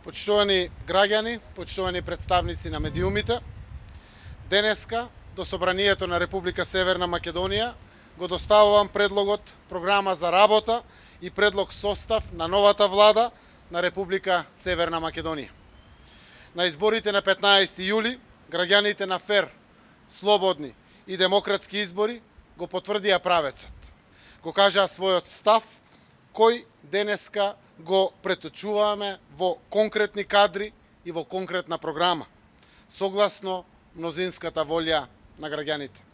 Почитувани граѓани, почитувани представници на медиумите, денеска до Собранието на Република Северна Македонија го доставувам предлогот програма за работа и предлог состав на новата влада на Република Северна Македонија. На изборите на 15 јули, граѓаните на фер, слободни и демократски избори го потврдија правецот. Го кажаа својот став, кој денеска го преточуваме во конкретни кадри и во конкретна програма, согласно мнозинската волја на граѓаните.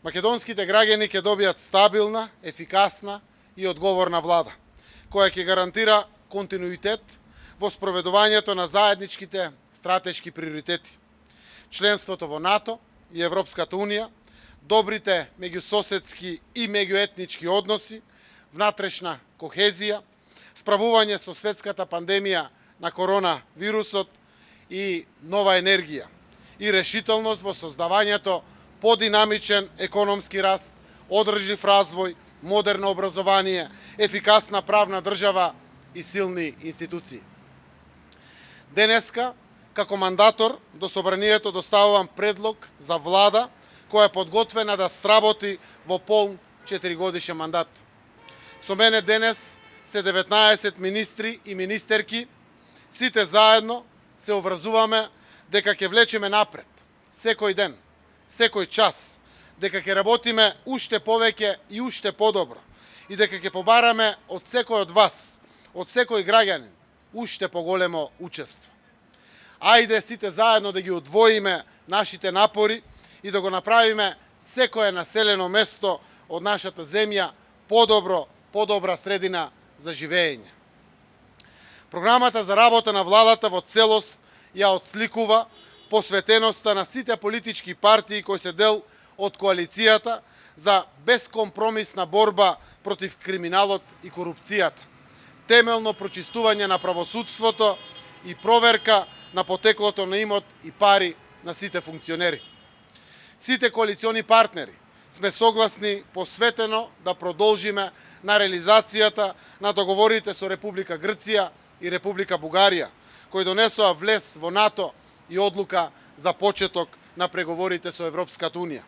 Македонските граѓани ќе добијат стабилна, ефикасна и одговорна влада, која ќе гарантира континуитет во спроведувањето на заедничките стратешки приоритети, членството во НАТО и Европската Унија, добрите меѓусоседски и меѓуетнички односи, внатрешна кохезија, справување со светската пандемија на коронавирусот и нова енергија и решителност во создавањето подинамичен економски раст, одржив развој, модерно образование, ефикасна правна држава и силни институции. Денеска, како мандатор до Собранието доставувам предлог за влада која е подготвена да сработи во полн 4-годишен мандат. Со мене денес се 19 министри и министерки, сите заедно се обврзуваме дека ќе влечеме напред, секој ден, секој час, дека ќе работиме уште повеќе и уште подобро и дека ќе побараме од секој од вас, од секој граѓанин, уште поголемо учество. Ајде сите заедно да ги одвоиме нашите напори и да го направиме секое населено место од нашата земја подобра средина за живење. Програмата за работа на владата во целост ја отсликува посветеноста на сите политички партии кои се дел од коалицијата за бескомпромисна борба против криминалот и корупцијата, темелно прочистување на правосудството и проверка на потеклото на имот и пари на сите функционери. Сите коалициони партнери сме согласни посветено да продолжиме на реализацијата на договорите со Република Грција и Република Бугарија, кои донесоа влез во НАТО и одлука за почеток на преговорите со Европската Унија,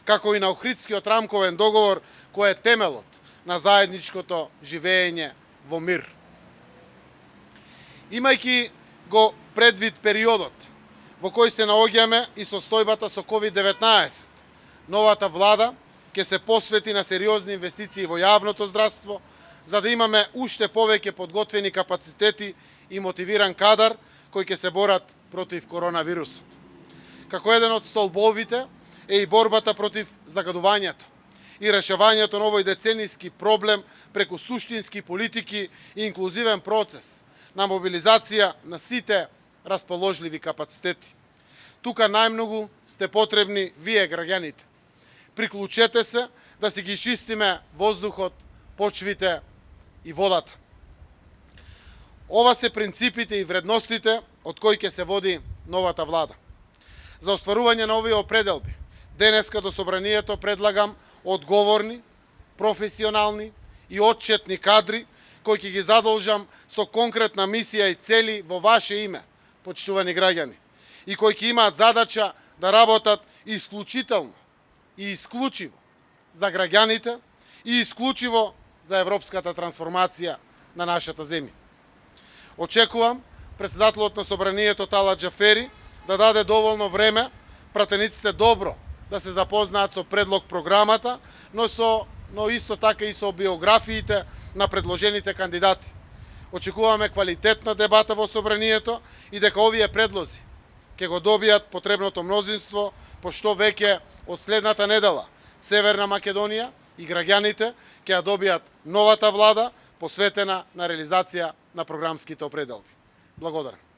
како и на Охридскиот рамковен договор кој е темелот на заедничкото живење во мир. Имајќи го предвид периодот во кој се наоѓаме и состојбата со COVID-19, новата влада ќе се посвети на сериозни инвестиции во јавното здравство, за да имаме уште повеќе подготвени капацитети и мотивиран кадар кои ќе се борат против коронавирусот. Како еден од столбовите е и борбата против загадувањето и решавањето на овој деценијски проблем преку суштински политики и инклузивен процес на мобилизација на сите расположливи капацитети. Тука најмногу сте потребни вие, граѓаните. Приклучете се да си ги чистиме воздухот, почвите и водата. Ова се принципите и вредностите од кои ќе се води новата влада. За остварување на овие определби, денеска до Собранието предлагам одговорни, професионални и отчетни кадри кои ќе ги задолжам со конкретна мисија и цели во ваше име, почитувани граѓани, и кои ќе имаат задача да работат исклучително и исклучиво за граѓаните и исклучиво за европската трансформација на нашата земја. Очекувам председателот на Собранието Талат Џафери да даде доволно време пратениците добро да се запознаат со предлог програмата, но исто така и со биографиите на предложените кандидати. Очекуваме квалитетна дебата во Собранието и дека овие предлози ќе го добијат потребното мнозинство, пошто веќе од следната недела Северна Македонија и граѓаните ќе ја добијат новата влада посветена на реализација на програмските определби. Благодарам.